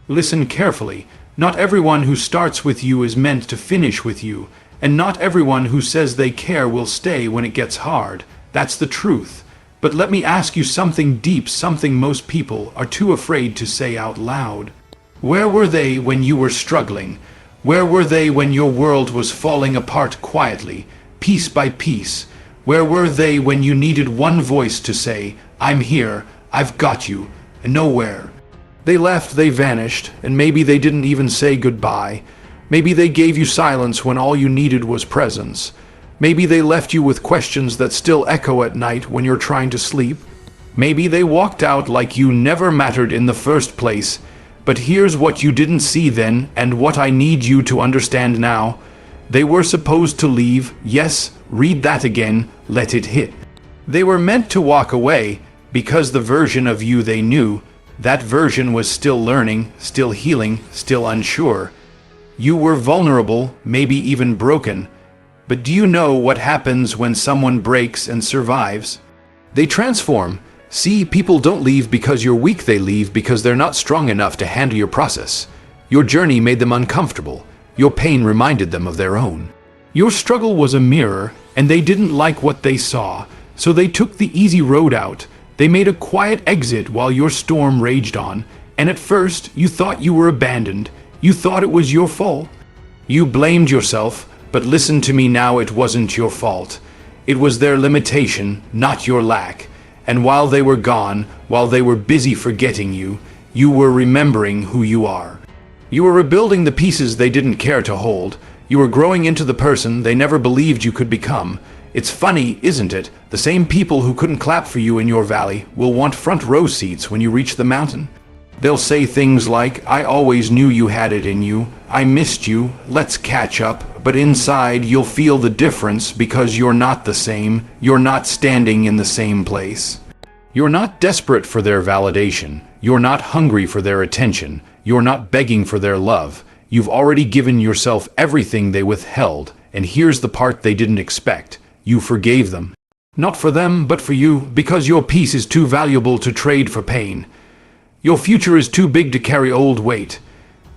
Listen carefully. Not everyone who starts with you is meant to finish with you, and not everyone who says they care will stay when it gets hard. That's the truth. But let me ask you something deep, something most people are too afraid to say out loud. Where were they when you were struggling? Where were they when your world was falling apart quietly, piece by piece? Where were they when you needed one voice to say, "I'm here, I've got you," and nowhere? They left, they vanished, and maybe they didn't even say goodbye. Maybe they gave you silence when all you needed was presence. Maybe they left you with questions that still echo at night when you're trying to sleep. Maybe they walked out like you never mattered in the first place. But here's what you didn't see then, and what I need you to understand now. They were supposed to leave. Yes, read that again, let it hit. They were meant to walk away because the version of you they knew, that version was still learning, still healing, still unsure. You were vulnerable, maybe even broken. But do you know what happens when someone breaks and survives? They transform. See, people don't leave because you're weak, they leave because they're not strong enough to handle your process. Your journey made them uncomfortable. Your pain reminded them of their own. Your struggle was a mirror, and they didn't like what they saw, so they took the easy road out. They made a quiet exit while your storm raged on, and at first you thought you were abandoned. You thought it was your fault. You blamed yourself, but listen to me now, it wasn't your fault. It was their limitation, not your lack. And while they were gone, while they were busy forgetting you, you were remembering who you are. You were rebuilding the pieces they didn't care to hold. You were growing into the person they never believed you could become. It's funny, isn't it? The same people who couldn't clap for you in your valley will want front row seats when you reach the mountain. They'll say things like, "I always knew you had it in you. I missed you. Let's catch up." But inside, you'll feel the difference because you're not the same. You're not standing in the same place. You're not desperate for their validation. You're not hungry for their attention. You're not begging for their love. You've already given yourself everything they withheld. And here's the part they didn't expect. You forgave them. Not for them, but for you, because your peace is too valuable to trade for pain. Your future is too big to carry old weight.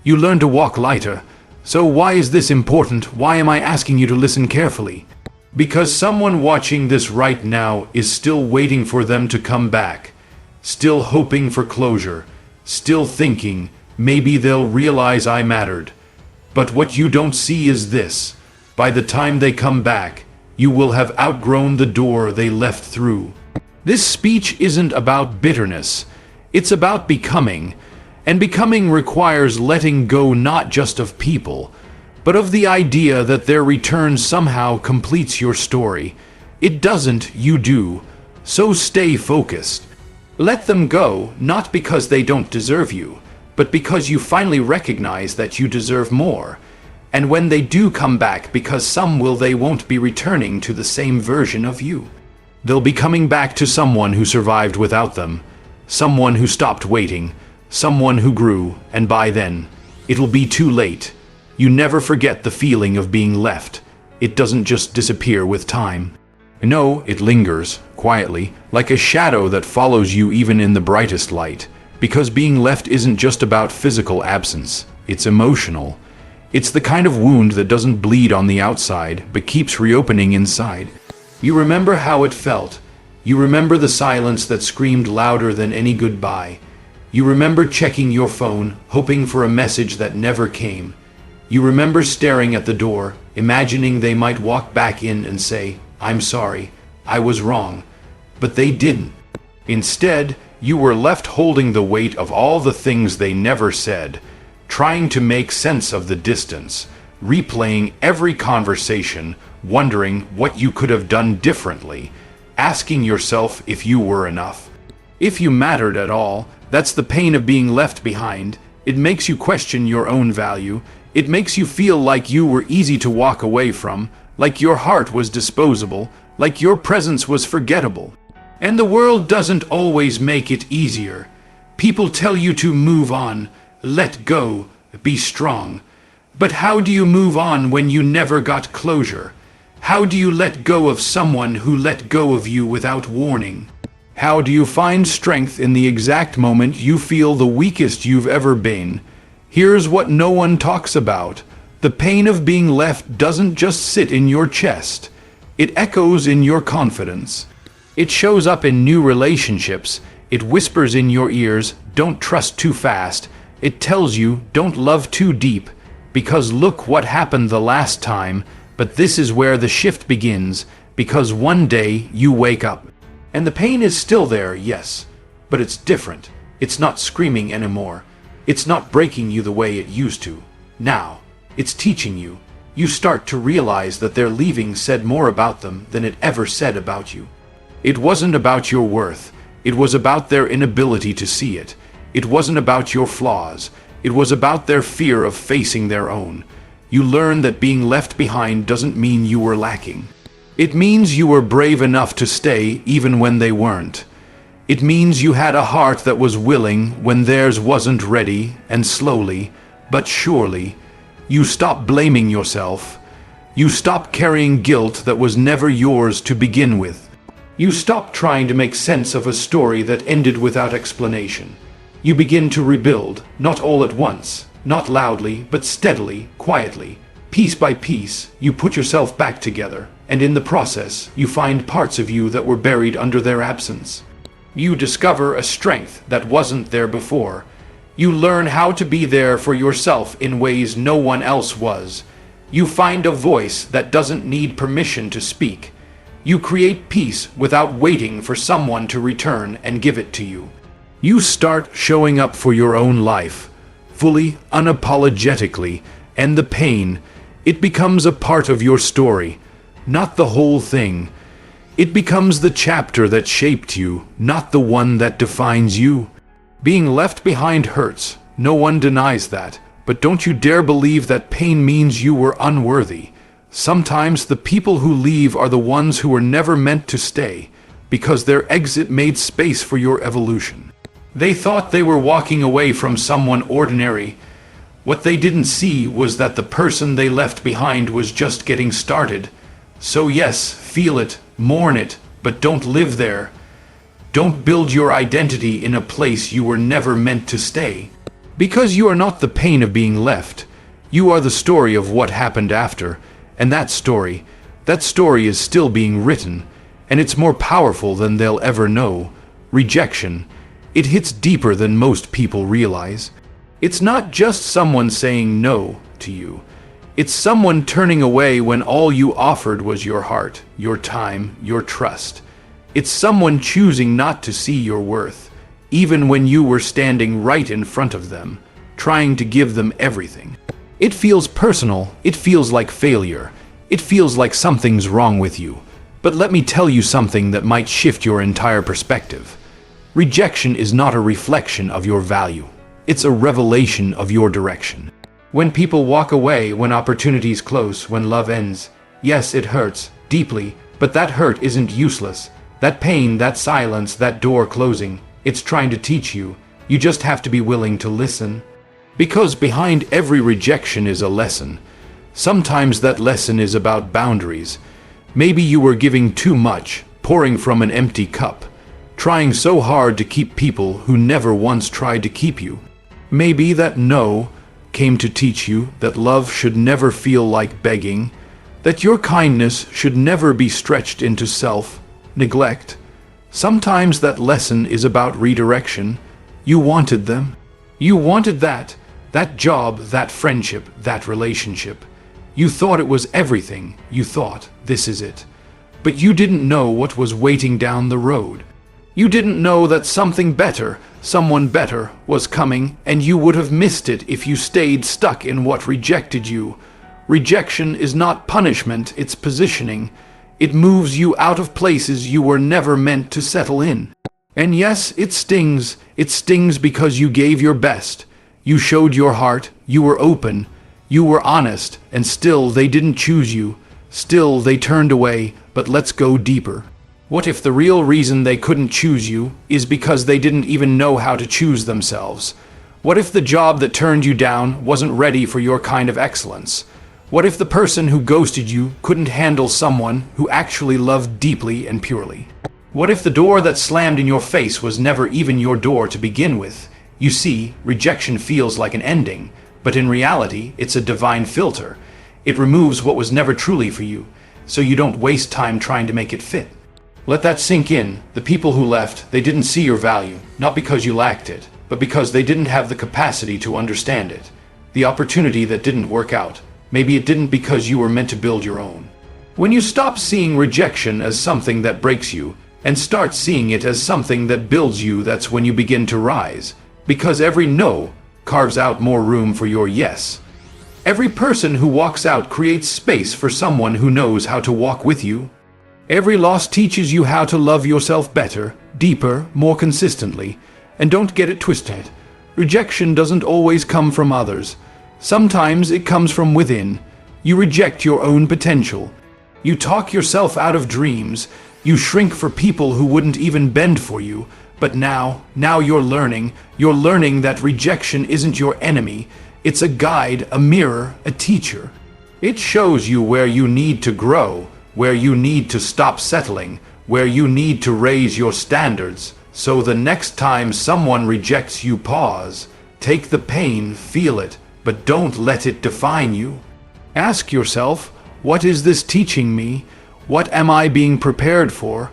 You learn to walk lighter. So why is this important? Why am I asking you to listen carefully? Because someone watching this right now is still waiting for them to come back. Still hoping for closure. Still thinking, maybe they'll realize I mattered. But what you don't see is this. By the time they come back, you will have outgrown the door they left through. This speech isn't about bitterness. It's about becoming, and becoming requires letting go not just of people, but of the idea that their return somehow completes your story. It doesn't, you do. So stay focused. Let them go, not because they don't deserve you, but because you finally recognize that you deserve more. And when they do come back, because they won't be returning to the same version of you. They'll be coming back to someone who survived without them. Someone who stopped waiting, someone who grew, and by then, it'll be too late. You never forget the feeling of being left. It doesn't just disappear with time. No, it lingers, quietly, like a shadow that follows you even in the brightest light. Because being left isn't just about physical absence, it's emotional. It's the kind of wound that doesn't bleed on the outside, but keeps reopening inside. You remember how it felt. You remember the silence that screamed louder than any goodbye. You remember checking your phone, hoping for a message that never came. You remember staring at the door, imagining they might walk back in and say, "I'm sorry, I was wrong." But they didn't. Instead, you were left holding the weight of all the things they never said, trying to make sense of the distance, replaying every conversation, wondering what you could have done differently, asking yourself if you were enough, if you mattered at all. That's the pain of being left behind. It makes you question your own value. It makes you feel like you were easy to walk away from, like your heart was disposable, like your presence was forgettable. And the world doesn't always make it easier. People tell you to move on, let go, be strong. But how do you move on when you never got closure? How do you let go of someone who let go of you without warning? How do you find strength in the exact moment you feel the weakest you've ever been? Here's what no one talks about. The pain of being left doesn't just sit in your chest. It echoes in your confidence. It shows up in new relationships. It whispers in your ears, don't trust too fast. It tells you, don't love too deep. Because look what happened the last time. But this is where the shift begins. Because one day you wake up. And the pain is still there, yes. But it's different. It's not screaming anymore. It's not breaking you the way it used to. Now, it's teaching you. You start to realize that their leaving said more about them than it ever said about you. It wasn't about your worth. It was about their inability to see it. It wasn't about your flaws. It was about their fear of facing their own. You learn that being left behind doesn't mean you were lacking. It means you were brave enough to stay even when they weren't. It means you had a heart that was willing when theirs wasn't ready, and slowly, but surely, you stopped blaming yourself. You stopped carrying guilt that was never yours to begin with. You stopped trying to make sense of a story that ended without explanation. You begin to rebuild, not all at once, not loudly, but steadily, quietly. Piece by piece, you put yourself back together, and in the process, you find parts of you that were buried under their absence. You discover a strength that wasn't there before. You learn how to be there for yourself in ways no one else was. You find a voice that doesn't need permission to speak. You create peace without waiting for someone to return and give it to you. You start showing up for your own life, fully, unapologetically, and the pain, it becomes a part of your story, not the whole thing. It becomes the chapter that shaped you, not the one that defines you. Being left behind hurts, no one denies that, but don't you dare believe that pain means you were unworthy. Sometimes the people who leave are the ones who were never meant to stay, because their exit made space for your evolution. They thought they were walking away from someone ordinary. What they didn't see was that the person they left behind was just getting started. So yes, feel it, mourn it, but don't live there. Don't build your identity in a place you were never meant to stay. Because you are not the pain of being left. You are the story of what happened after. And that story is still being written. And it's more powerful than they'll ever know. Rejection. It hits deeper than most people realize. It's not just someone saying no to you. It's someone turning away when all you offered was your heart, your time, your trust. It's someone choosing not to see your worth, even when you were standing right in front of them, trying to give them everything. It feels personal. It feels like failure. It feels like something's wrong with you. But let me tell you something that might shift your entire perspective. Rejection is not a reflection of your value. It's a revelation of your direction. When people walk away, when opportunities close, when love ends, yes, it hurts deeply, but that hurt isn't useless. That pain, that silence, that door closing, it's trying to teach you. You just have to be willing to listen. Because behind every rejection is a lesson. Sometimes that lesson is about boundaries. Maybe you were giving too much, pouring from an empty cup, trying so hard to keep people who never once tried to keep you. Maybe that no came to teach you that love should never feel like begging, that your kindness should never be stretched into self-neglect. Sometimes that lesson is about redirection. You wanted them. You wanted that job, that friendship, that relationship. You thought it was everything. You thought, this is it. But you didn't know what was waiting down the road. You didn't know that something better, someone better, was coming, and you would have missed it if you stayed stuck in what rejected you. Rejection is not punishment, it's positioning. It moves you out of places you were never meant to settle in. And yes, it stings. It stings because you gave your best. You showed your heart, you were open, you were honest, and still they didn't choose you. Still they turned away, but let's go deeper. What if the real reason they couldn't choose you is because they didn't even know how to choose themselves? What if the job that turned you down wasn't ready for your kind of excellence? What if the person who ghosted you couldn't handle someone who actually loved deeply and purely? What if the door that slammed in your face was never even your door to begin with? You see, rejection feels like an ending, but in reality, it's a divine filter. It removes what was never truly for you, so you don't waste time trying to make it fit. Let that sink in. The people who left, they didn't see your value, not because you lacked it, but because they didn't have the capacity to understand it. The opportunity that didn't work out. Maybe it didn't because you were meant to build your own. When you stop seeing rejection as something that breaks you, and start seeing it as something that builds you, that's when you begin to rise. Because every no carves out more room for your yes. Every person who walks out creates space for someone who knows how to walk with you. Every loss teaches you how to love yourself better, deeper, more consistently. And don't get it twisted. Rejection doesn't always come from others. Sometimes it comes from within. You reject your own potential. You talk yourself out of dreams. You shrink for people who wouldn't even bend for you. But now you're learning that rejection isn't your enemy. It's a guide, a mirror, a teacher. It shows you where you need to grow, where you need to stop settling, where you need to raise your standards. So the next time someone rejects you, pause. Take the pain, feel it, but don't let it define you. Ask yourself, what is this teaching me? What am I being prepared for?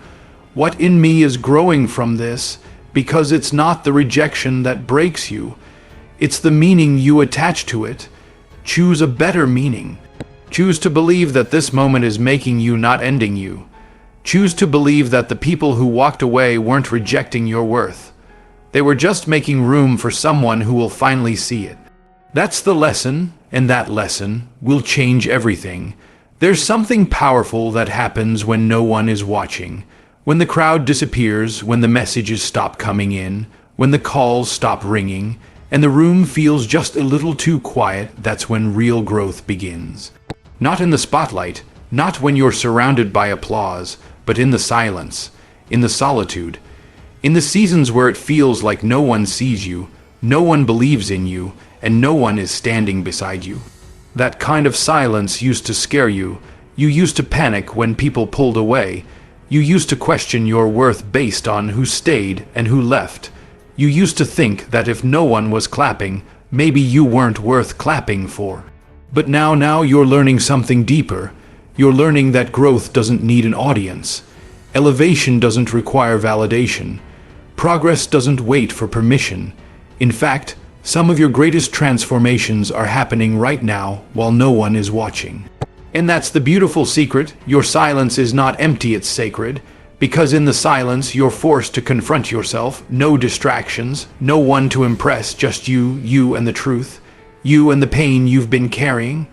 What in me is growing from this? Because it's not the rejection that breaks you. It's the meaning you attach to it. Choose a better meaning. Choose to believe that this moment is making you, not ending you. Choose to believe that the people who walked away weren't rejecting your worth. They were just making room for someone who will finally see it. That's the lesson, and that lesson will change everything. There's something powerful that happens when no one is watching. When the crowd disappears, when the messages stop coming in, when the calls stop ringing, and the room feels just a little too quiet, that's when real growth begins. Not in the spotlight, not when you're surrounded by applause, but in the silence, in the solitude, in the seasons where it feels like no one sees you, no one believes in you, and no one is standing beside you. That kind of silence used to scare you. You used to panic when people pulled away. You used to question your worth based on who stayed and who left. You used to think that if no one was clapping, maybe you weren't worth clapping for. But now you're learning something deeper. You're learning that growth doesn't need an audience. Elevation doesn't require validation. Progress doesn't wait for permission. In fact, some of your greatest transformations are happening right now while no one is watching. And that's the beautiful secret. Your silence is not empty, it's sacred. Because in the silence, you're forced to confront yourself. No distractions, no one to impress, just you and the truth. You and the pain you've been carrying.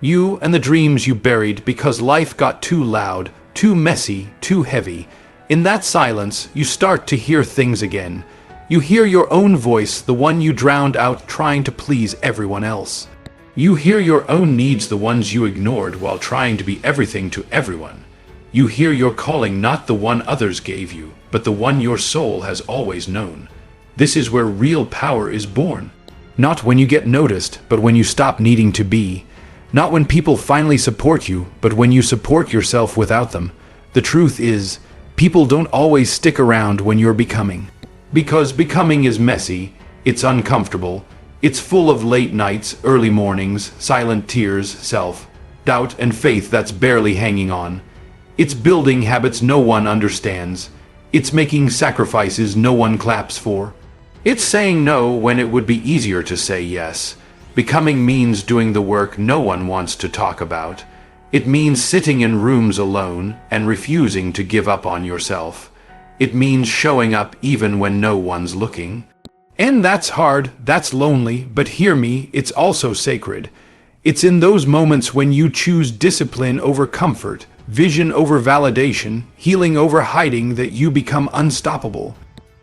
You and the dreams you buried because life got too loud, too messy, too heavy. In that silence, you start to hear things again. You hear your own voice, the one you drowned out trying to please everyone else. You hear your own needs, the ones you ignored while trying to be everything to everyone. You hear your calling, not the one others gave you, but the one your soul has always known. This is where real power is born. Not when you get noticed, but when you stop needing to be. Not when people finally support you, but when you support yourself without them. The truth is, people don't always stick around when you're becoming. Because becoming is messy, it's uncomfortable, it's full of late nights, early mornings, silent tears, self-doubt, and faith that's barely hanging on. It's building habits no one understands. It's making sacrifices no one claps for. It's saying no when it would be easier to say yes. Becoming means doing the work no one wants to talk about. It means sitting in rooms alone and refusing to give up on yourself. It means showing up even when no one's looking. And that's hard, that's lonely, but hear me, it's also sacred. It's in those moments when you choose discipline over comfort, vision over validation, healing over hiding, that you become unstoppable.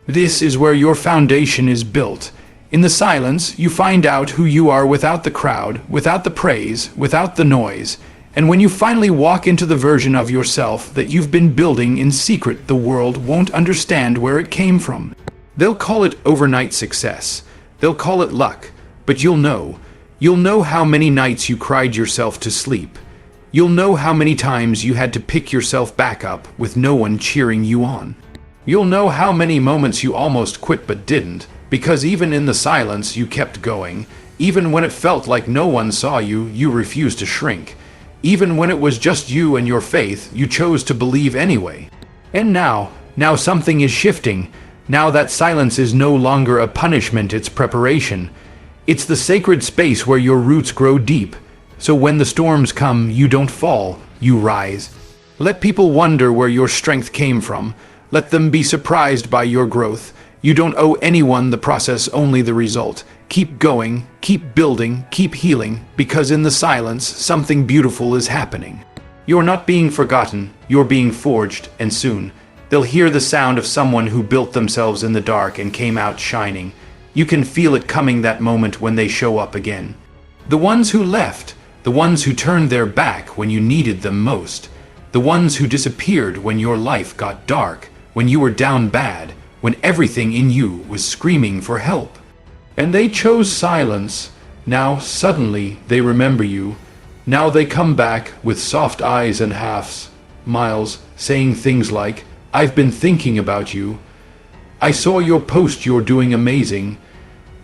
This is where your foundation is built. In the silence, you find out who you are without the crowd, without the praise, without the noise. And when you finally walk into the version of yourself that you've been building in secret, the world won't understand where it came from. They'll call it overnight success. They'll call it luck. But you'll know. You'll know how many nights you cried yourself to sleep. You'll know how many times you had to pick yourself back up with no one cheering you on. You'll know how many moments you almost quit but didn't, because even in the silence you kept going. Even when it felt like no one saw you, you refused to shrink. Even when it was just you and your faith, you chose to believe anyway. And now something is shifting. Now that silence is no longer a punishment, it's preparation. It's the sacred space where your roots grow deep. So when the storms come, you don't fall, you rise. Let people wonder where your strength came from. Let them be surprised by your growth. You don't owe anyone the process, only the result. Keep going, keep building, keep healing, because in the silence, something beautiful is happening. You're not being forgotten, you're being forged, and soon, they'll hear the sound of someone who built themselves in the dark and came out shining. You can feel it coming, that moment when they show up again. The ones who left, the ones who turned their back when you needed them most, the ones who disappeared when your life got dark, when you were down bad, when everything in you was screaming for help. And they chose silence. Now suddenly they remember you. Now they come back with soft eyes and half smiles, saying things like, "I've been thinking about you. I saw your post, you're doing amazing.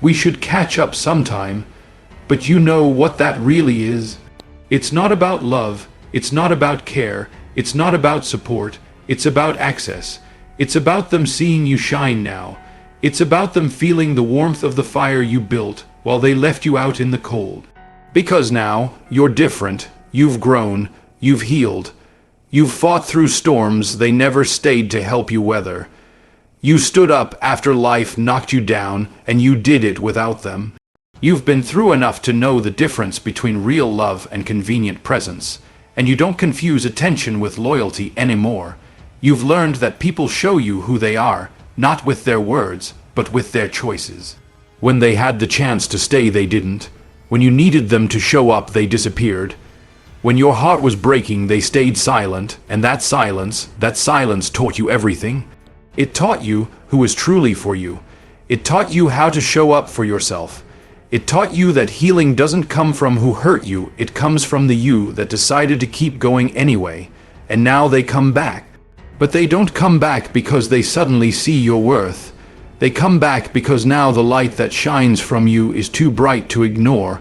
We should catch up sometime." But you know what that really is? It's not about love, it's not about care, it's not about support, it's about access. It's about them seeing you shine now. It's about them feeling the warmth of the fire you built while they left you out in the cold. Because now, you're different, you've grown, you've healed. You've fought through storms they never stayed to help you weather. You stood up after life knocked you down, and you did it without them. You've been through enough to know the difference between real love and convenient presence, and you don't confuse attention with loyalty anymore. You've learned that people show you who they are, not with their words, but with their choices. When they had the chance to stay, they didn't. When you needed them to show up, they disappeared. When your heart was breaking, they stayed silent, and that silence taught you everything. It taught you who was truly for you. It taught you how to show up for yourself. It taught you that healing doesn't come from who hurt you, it comes from the you that decided to keep going anyway. And now they come back. But they don't come back because they suddenly see your worth. They come back because now the light that shines from you is too bright to ignore.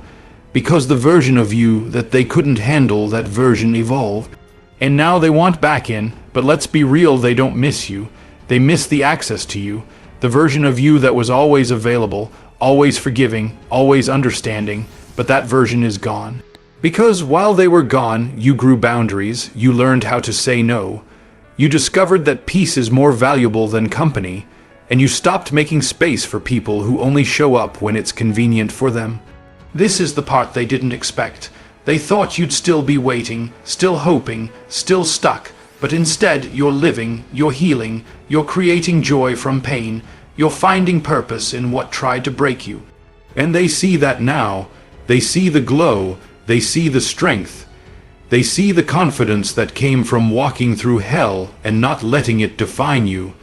Because the version of you that they couldn't handle, that version evolved. And now they want back in, but let's be real, they don't miss you. They miss the access to you. The version of you that was always available, always forgiving, always understanding, but that version is gone. Because while they were gone, you grew boundaries, you learned how to say no. You discovered that peace is more valuable than company, and you stopped making space for people who only show up when it's convenient for them. This is the part they didn't expect. They thought you'd still be waiting, still hoping, still stuck, but instead you're living, you're healing, you're creating joy from pain, you're finding purpose in what tried to break you. And they see that now. They see the glow, they see the strength. They see the confidence that came from walking through hell and not letting it define you.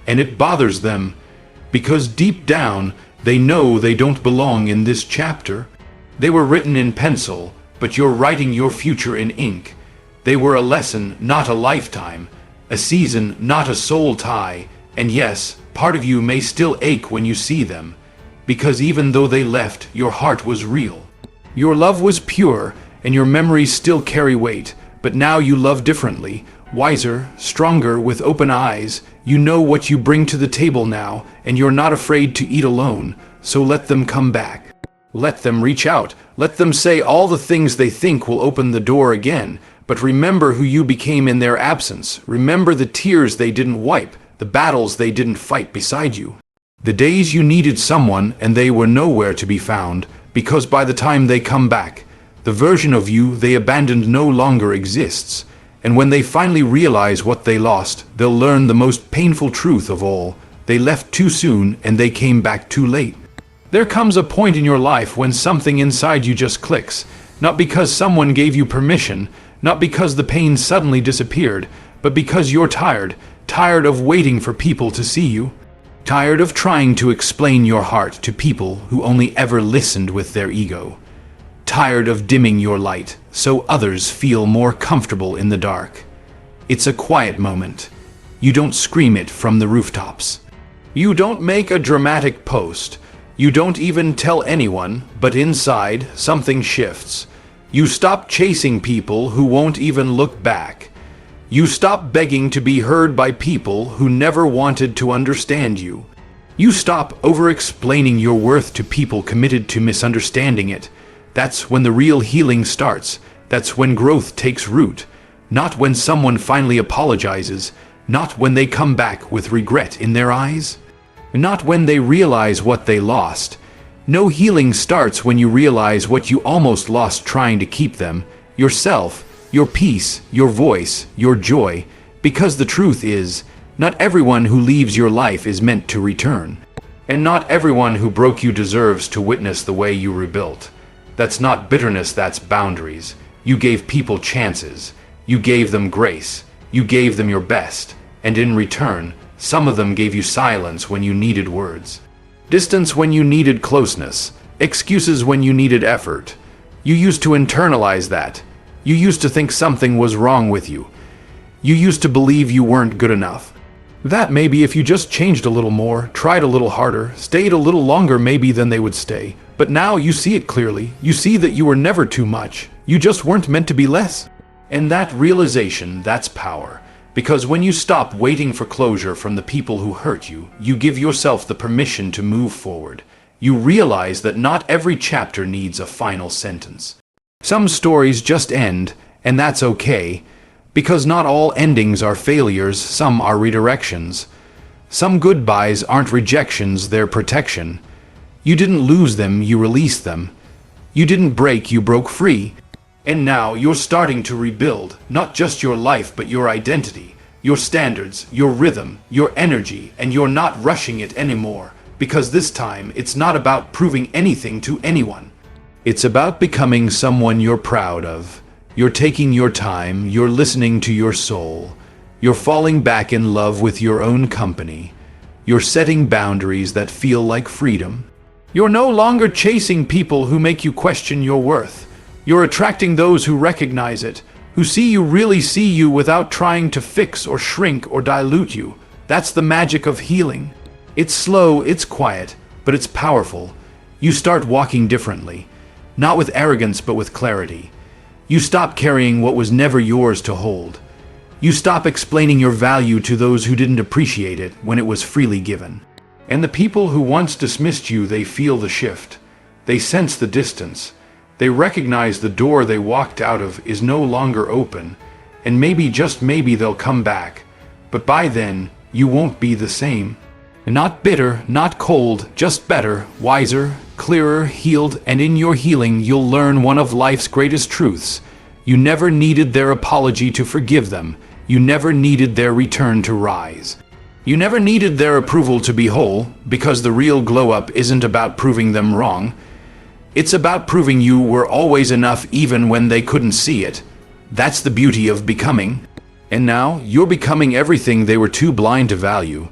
And it bothers them, because deep down they know they don't belong in this chapter. They were written in pencil, but you're writing your future in ink. They were a lesson, not a lifetime, a season, not a soul tie. And yes, part of you may still ache when you see them, because even though they left, your heart was real. Your love was pure, and your memories still carry weight, but now you love differently, wiser, stronger, with open eyes. You know what you bring to the table now, and you're not afraid to eat alone, so let them come back. Let them reach out, let them say all the things they think will open the door again, but remember who you became in their absence. Remember the tears they didn't wipe, the battles they didn't fight beside you. The days you needed someone and they were nowhere to be found, because by the time they come back, the version of you they abandoned no longer exists. And when they finally realize what they lost, they'll learn the most painful truth of all. They left too soon and they came back too late. There comes a point in your life when something inside you just clicks, not because someone gave you permission, not because the pain suddenly disappeared, but because you're tired of waiting for people to see you, tired of trying to explain your heart to people who only ever listened with their ego. Tired of dimming your light so others feel more comfortable in the dark. It's a quiet moment. You don't scream it from the rooftops. You don't make a dramatic post. You don't even tell anyone, but inside, something shifts. You stop chasing people who won't even look back. You stop begging to be heard by people who never wanted to understand you. You stop over-explaining your worth to people committed to misunderstanding it. That's when the real healing starts. That's when growth takes root. Not when someone finally apologizes. Not when they come back with regret in their eyes. Not when they realize what they lost. No healing starts when you realize what you almost lost trying to keep them. Yourself, your peace, your voice, your joy. Because the truth is, not everyone who leaves your life is meant to return. And not everyone who broke you deserves to witness the way you rebuilt. That's not bitterness, that's boundaries. You gave people chances. You gave them grace. You gave them your best. And in return, some of them gave you silence when you needed words. Distance when you needed closeness. Excuses when you needed effort. You used to internalize that. You used to think something was wrong with you. You used to believe you weren't good enough. That maybe if you just changed a little more, tried a little harder, stayed a little longer maybe than they would stay. But now you see it clearly. You see that you were never too much. You just weren't meant to be less. And that realization, that's power. Because when you stop waiting for closure from the people who hurt you, you give yourself the permission to move forward. You realize that not every chapter needs a final sentence. Some stories just end, and that's okay. Because not all endings are failures, some are redirections. Some goodbyes aren't rejections, they're protection. You didn't lose them, you released them. You didn't break, you broke free. And now you're starting to rebuild, not just your life, but your identity, your standards, your rhythm, your energy, and you're not rushing it anymore. Because this time, it's not about proving anything to anyone. It's about becoming someone you're proud of. You're taking your time, you're listening to your soul, you're falling back in love with your own company, you're setting boundaries that feel like freedom. You're no longer chasing people who make you question your worth. You're attracting those who recognize it, who really see you without trying to fix or shrink or dilute you. That's the magic of healing. It's slow, it's quiet, but it's powerful. You start walking differently, not with arrogance but with clarity. You stop carrying what was never yours to hold. You stop explaining your value to those who didn't appreciate it when it was freely given. And the people who once dismissed you, they feel the shift. They sense the distance. They recognize the door they walked out of is no longer open, and maybe, just maybe, they'll come back. But by then, you won't be the same. Not bitter, not cold, just better, wiser, clearer, healed, and in your healing you'll learn one of life's greatest truths. You never needed their apology to forgive them. You never needed their return to rise. You never needed their approval to be whole, because the real glow-up isn't about proving them wrong. It's about proving you were always enough even when they couldn't see it. That's the beauty of becoming. And now, you're becoming everything they were too blind to value.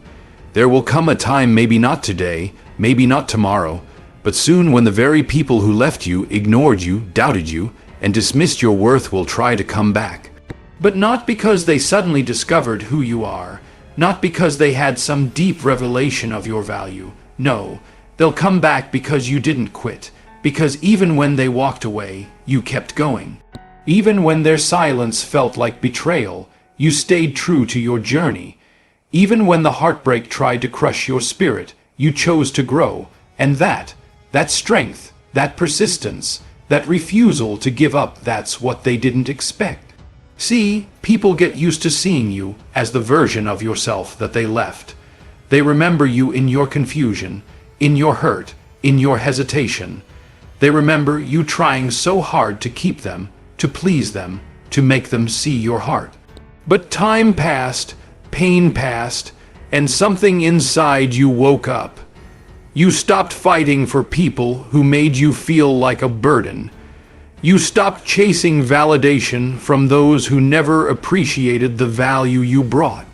There will come a time, maybe not today, maybe not tomorrow, but soon when the very people who left you, ignored you, doubted you, and dismissed your worth will try to come back. But not because they suddenly discovered who you are, not because they had some deep revelation of your value. No, they'll come back because you didn't quit, because even when they walked away, you kept going. Even when their silence felt like betrayal, you stayed true to your journey. Even when the heartbreak tried to crush your spirit, you chose to grow. And that strength, that persistence, that refusal to give up, that's what they didn't expect. See, people get used to seeing you as the version of yourself that they left. They remember you in your confusion, in your hurt, in your hesitation. They remember you trying so hard to keep them, to please them, to make them see your heart. But time passed, pain passed, and something inside you woke up. You stopped fighting for people who made you feel like a burden. You stopped chasing validation from those who never appreciated the value you brought.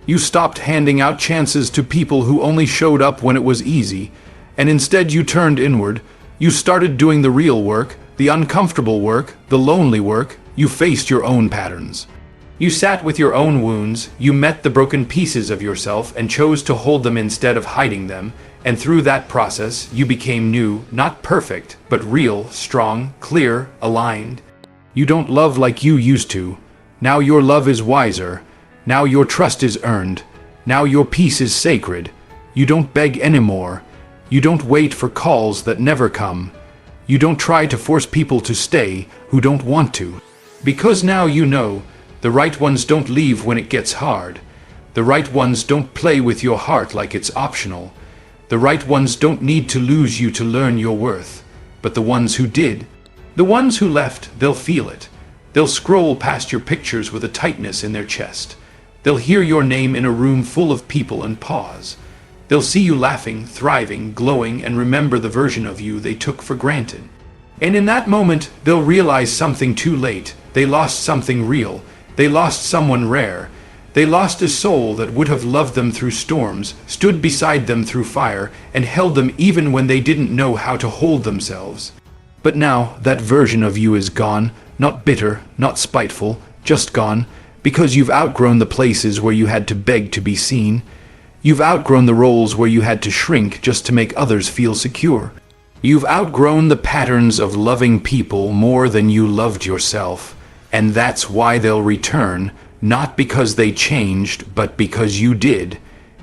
You stopped handing out chances to people who only showed up when it was easy, and instead you turned inward. You started doing the real work, the uncomfortable work, the lonely work. You faced your own patterns. You sat with your own wounds, you met the broken pieces of yourself and chose to hold them instead of hiding them, and through that process you became new, not perfect, but real, strong, clear, aligned. You don't love like you used to. Now your love is wiser. Now your trust is earned. Now your peace is sacred. You don't beg anymore. You don't wait for calls that never come. You don't try to force people to stay who don't want to. Because now you know, the right ones don't leave when it gets hard. The right ones don't play with your heart like it's optional. The right ones don't need to lose you to learn your worth. But the ones who did, the ones who left, they'll feel it. They'll scroll past your pictures with a tightness in their chest. They'll hear your name in a room full of people and pause. They'll see you laughing, thriving, glowing, and remember the version of you they took for granted. And in that moment, they'll realize something too late. They lost something real. They lost someone rare. They lost a soul that would have loved them through storms, stood beside them through fire, and held them even when they didn't know how to hold themselves. But now, that version of you is gone, not bitter, not spiteful, just gone, because you've outgrown the places where you had to beg to be seen. You've outgrown the roles where you had to shrink just to make others feel secure. You've outgrown the patterns of loving people more than you loved yourself. And that's why they'll return, not because they changed, but because you did.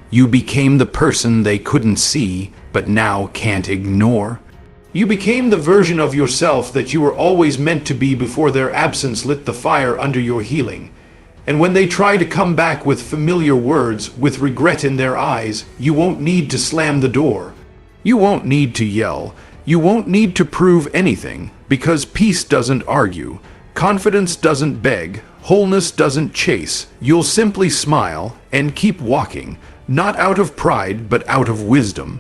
You became the person they couldn't see, but now can't ignore. You became the version of yourself that you were always meant to be before their absence lit the fire under your healing. And when they try to come back with familiar words, with regret in their eyes, you won't need to slam the door. You won't need to yell. You won't need to prove anything, because peace doesn't argue. Confidence doesn't beg, wholeness doesn't chase. You'll simply smile and keep walking, not out of pride, but out of wisdom,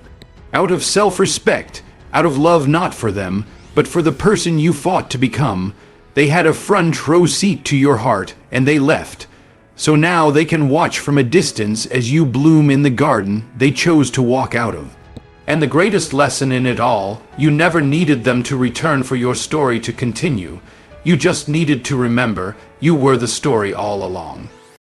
out of self-respect, out of love not for them, but for the person you fought to become. They had a front row seat to your heart, and they left. So now they can watch from a distance as you bloom in the garden they chose to walk out of. And the greatest lesson in it all, you never needed them to return for your story to continue. You just needed to remember you were the story all along.